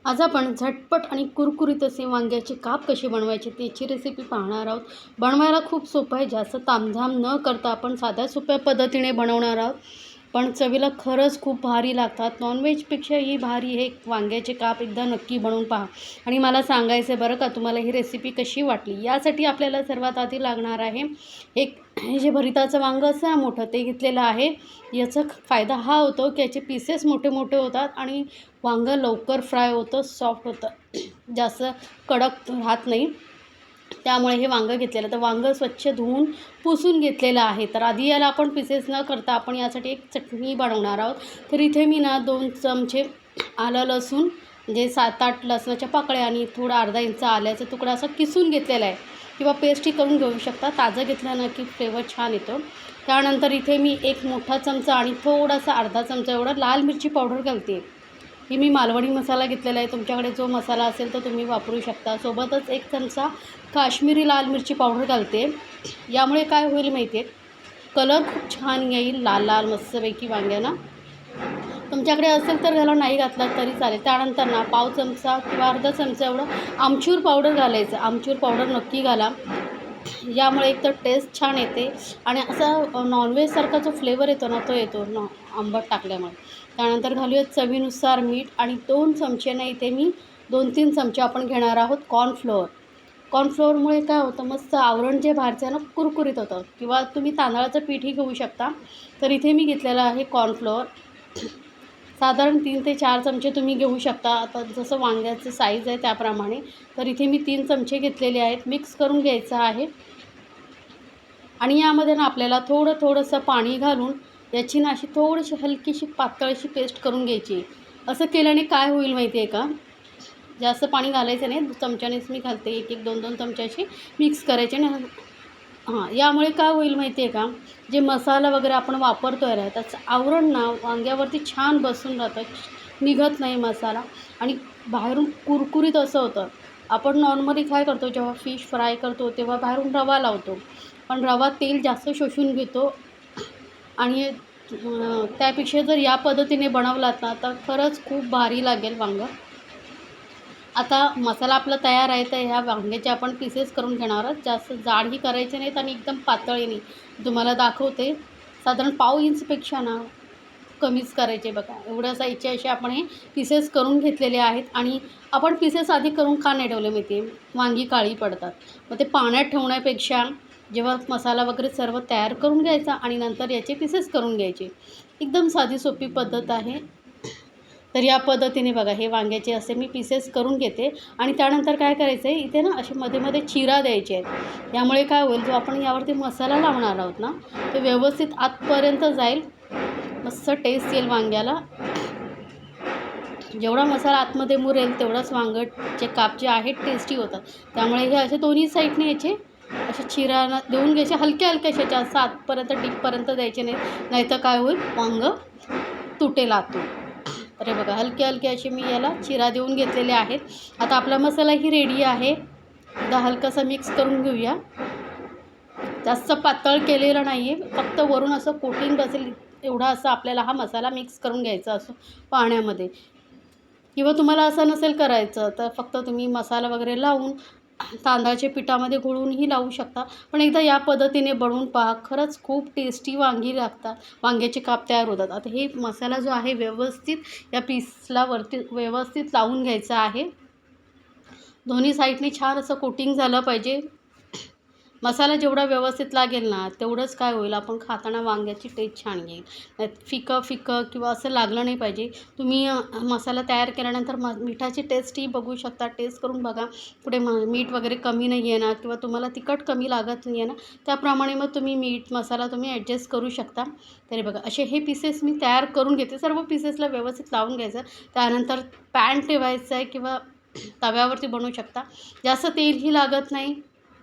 आज आपण झटपट आणि कुरकुरीत असे वांग्याचे काप कसे बनवायचे त्याची रेसिपी पाहणार आहोत. बनवायला खूप सोपं आहे. जास्त तामझाम न करता आपण साध्या सोप्या पद्धतीने बनवणार आहोत. पण चवीला खरंच खूप भारी लागतात. नॉनव्हेजपेक्षाही भारी हे वांग्याचे काप एकदा नक्की बनवून पहा. आणि मला सांगायचं आहे बरं का, तुम्हाला ही रेसिपी कशी वाटली. यासाठी आपल्याला सर्वात आधी लागणार आहे एक हे जे भरिताचं वांगं असं ना मोठं ते घेतलेलं आहे. याचा फायदा हा होतो की याचे पीसेस मोठे मोठे होतात आणि वांगं लवकर फ्राय होतं, सॉफ्ट होतं, जास्त कडक राहत नाही. त्यामुळे हे वांगं घेतलेलं. तर वांगं स्वच्छ धुवून पुसून घेतलेलं आहे. तर आधी याला आपण पीसेस न करता आपण यासाठी एक चटणी बनवणार आहोत. तर इथे मी ना 2 चमचे आलं लसूण म्हणजे 7-8 लसणाच्या पाकळ्या आणि थोडा अर्धा इंच आल्याचा तुकडा असा किसून घेतलेला आहे किंवा पेस्टही करून घेऊ शकता. ताजं घेतलं ना की फ्लेवर छान येतो. त्यानंतर इथे मी एक मोठा चमचा आणि थोडासा अर्धा चमचा एवढा लाल मिरची पावडर घालते. ही मी मालवणी मसाला घेतलेला आहे. तुमच्याकडे जो मसाला असेल तर तुम्ही वापरू शकता. सोबतच 1 चमचा काश्मीरी लाल मिरची पावडर घालते. यामुळे काय होईल माहिती आहे, कलर खूप छान येईल लाल लाल मस्तपैकी वांग्यांना. तुमच्याकडे असेल तर ह्याला नाही घातला तरी चालेल. त्यानंतर ना पाव चमचा किंवा अर्धा चमचा एवढं आमचूर पावडर घालायचं. आमचूर पावडर नक्की घाला. यामुळे एकतर टेस्ट छान येते आणि असा नॉनव्हेजसारखा जो फ्लेवर येतो ना तो येतो आंबट टाकल्यामुळे. त्यानंतर घालूयात चवीनुसार मीठ आणि 2 चमचे ना इथे मी 2-3 चमचे आपण घेणार आहोत कॉर्नफ्लोअर. कॉर्नफ्लोअरमुळे काय होतं, मस्त आवरण जे बाहेरचं आहे ना कुरकुरीत होतं. किंवा तुम्ही तांदळाचं पीठही घेऊ शकता. तर इथे मी घेतलेलं आहे कॉर्नफ्लोअर. साधारण 3 ते 4 चमचे तुम्ही घेऊ शकता. आता जसं वांग्याचं साईज आहे त्याप्रमाणे. तर इथे मी 3 चमचे घेतलेले आहेत. मिक्स करून घ्यायचं आहे आणि यामध्ये ना आपल्याला थोडंसं पाणी घालून याची ना अशी थोडीशी हलकीशी पातळशी पेस्ट करून घ्यायची. असं केल्याने काय होईल माहिती आहे का, जास्त पाणी घालायचं नाही. चमच्यानेच मी घालते. 1-1, 2-2 चमचे मिक्स करायचे ना. यामुळे काय होईल माहिती आहे का, जे मसाला वगैरे आपण वापरतो आहे ना त्याचं आवरण ना वांग्यावरती छान बसून राहतं, निघत नाही मसाला आणि बाहेरून कुरकुरीत असं होतं. आपण नॉर्मली काय करतो, जेव्हा फिश फ्राय करतो तेव्हा बाहेरून रवा लावतो. पण रवा तेल जास्त शोषून घेतो आणि त्यापेक्षा जर या पद्धतीने बनवलात ना तर खरंच खूप भारी लागेल वांगं. आता मसाला आपला तयार आहे. तर ह्या वांग्याचे आपण पीसेस करून घेणार आहोत. जास्त जाडही करायचे नाहीत आणि एकदम पातळही नाही. तुम्हाला दाखवते. साधारण पाव इंचपेक्षा ना कमीच करायचे बघा. एवढ्या साईजचे असे आपण हे पीसेस करून घेतलेले आहेत. आणि आपण पीसेस आधी करून का नाही ठेवले माहिती आहे, वांगी काळी पडतात. मग ते पाण्यात ठेवण्यापेक्षा जेव्हा मसाला वगैरे सर्व तयार करून घ्यायचा आणि नंतर याचे पीसेस करून घ्यायचे. एकदम साधी सोपी पद्धत आहे. तर या पद्धतीने बघा हे वांग्याचे असे मी पीसेस करून घेते आणि त्यानंतर काय करायचं आहे, इथे ना असे मध्ये चिरा द्यायचे आहेत. यामुळे काय होईल, जो आपण यावरती मसाला लावणार आहोत ना तो व्यवस्थित आतपर्यंत जाईल. मस्त टेस्ट येईल वांग्याला. जेवढा मसाला आतमध्ये मुरेल तेवढंच वांगचे काप जे आहेत टेस्टी होतात. त्यामुळे हे असे दोन्ही साईडने याचे असे चिरा देऊन घ्यायचे, हलक्या हलक्याशा, जास्त आतपर्यंत डीपपर्यंत द्यायचे नाही. नाहीतर काय होईल, वांगं तुटेल आतून. तर हे बघा हलके हलके असे मी याला चिरा देऊन घेतलेले आहेत. आता आपला मसालाही रेडी आहे. एकदा हलकासा मिक्स करून घेऊया. जास्त पातळ केलेलं नाही आहे, फक्त वरून असं कोटिंग बसेल एवढा असा आपल्याला हा मसाला मिक्स करून घ्यायचा असो पाण्यामध्ये. किंवा तुम्हाला असं नसेल करायचं तर फक्त तुम्ही मसाला वगैरे लावून तांदळाच्या पिठामध्ये घोळूनही लावू शकता. पण एकदा या पद्धतीने बनवून पहा, खरंच खूप टेस्टी वांगी लागतात. वांग्याचे काप तयार होतात. आता हे मसाला जो आहे व्यवस्थित या पीसला वरती व्यवस्थित लावून घ्यायचा आहे. दोन्ही साईडने छान असं कोटिंग झालं पाहिजे. मसाला जेवढा व्यवस्थित लागेल ना तेवढंच काय होईल, आपण खाताना वांग्याची टेस्ट छान येईल. फिकं फिकं किंवा असं लागलं नाही पाहिजे. तुम्ही मसाला तयार केल्यानंतर मिठाची टेस्टही बघू शकता. टेस्ट करून बघा कुठे मीठ वगैरे कमी नाही आहे ना किंवा तुम्हाला तिखट कमी लागत नाही आहे ना, त्याप्रमाणे मग तुम्ही मीठ मसाला तुम्ही ॲडजस्ट करू शकता. तरी बघा असे हे पीसेस मी तयार करून घेते. सर्व पीसेसला व्यवस्थित लावून घ्यायचं. त्यानंतर पॅन ठेवायचं आहे किंवा तव्यावरती बनवू शकता. जास्त तेलही लागत नाही.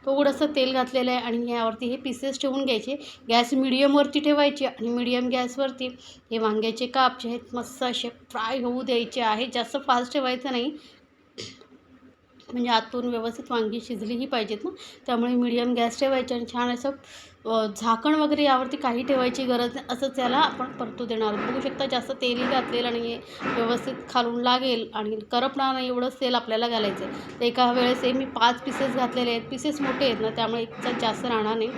थोडंसं तेल घातलेलं आहे आणि यावरती हे पीसेस ठेवून घ्यायचे. गॅस मिडियमवरती ठेवायची आणि मिडियम गॅसवरती हे वांग्याचे काप जे आहेत मस्त असे फ्राय होऊ द्यायचे आहेत. जास्त फास्ट ठेवायचं नाही, म्हणजे आतून व्यवस्थित वांगी शिजलीही पाहिजेत ना. त्यामुळे मिडियम गॅस ठेवायचे आणि छान असं झाकण वगैरे यावरती काही ठेवायची गरज नाही. असंच याला आपण परतू देणार आहोत. बघू शकता जास्त तेलही घातलेलं नाही आहे. व्यवस्थित खालून लागेल आणि करपणार नाही एवढंच तेल आपल्याला घालायचं आहे. तर एका वेळेस मी 5 पीसेस घातलेले आहेत. पीसेस मोठे आहेत ना, त्यामुळे एकचा जास्त राहणार नाही.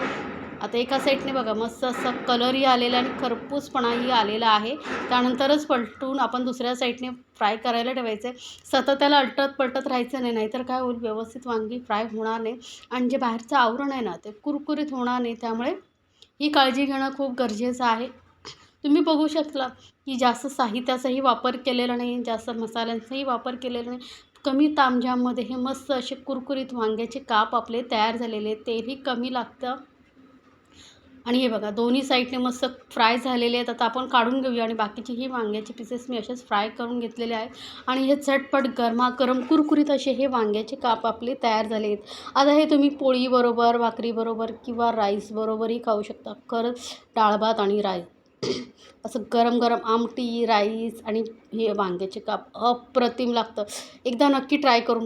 आता एका साईडने बघा मस्त असा कलरही आलेला आणि खरपूसपणाही आलेला आहे. त्यानंतरच पलटून आपण दुसऱ्या साईडने फ्राय करायला ठेवायचं आहे. सतत त्याला अलटत-पलटत राहायचं नाही, नाहीतर काय होईल व्यवस्थित वांगी फ्राय होणार नाही आणि जे बाहेरचं आवरण आहे ना, ते कुरकुरीत होणार नाही. त्यामुळे ही काळजी घेणं खूप गरजेचं आहे. तुम्ही बघू शकता की जास्त साहित्याचाही वापर केलेला नाही, जास्त मसाल्यांचाही वापर केलेला नाही. कमी तामझाममध्ये हे मस्त असे कुरकुरीत वांग्याचे काप आपले तयार झालेले आहेत. तेलही कमी लागतं आणि हे बघा दोन्ही साईडने मस्त फ्राय झालेले आहेत. आता आपण काढून घेऊया आणि बाकीचेही वांग्याचे पीसेस मी असेच फ्राय करून घेतलेले आहेत आणि हे झटपट गरमागरम कुरकुरीत असे हे वांग्याचे काप आपले तयार झाले आहेत. आता हे तुम्ही पोळीबरोबर, भाकरीबरोबर किंवा राईसबरोबरही खाऊ शकता. खरंच डाळ भात आणि राईस असं गरम गरम आमटी, राईस आणि हे वांग्याचे काप अप्रतिम लागतं. एकदा नक्की ट्राय करून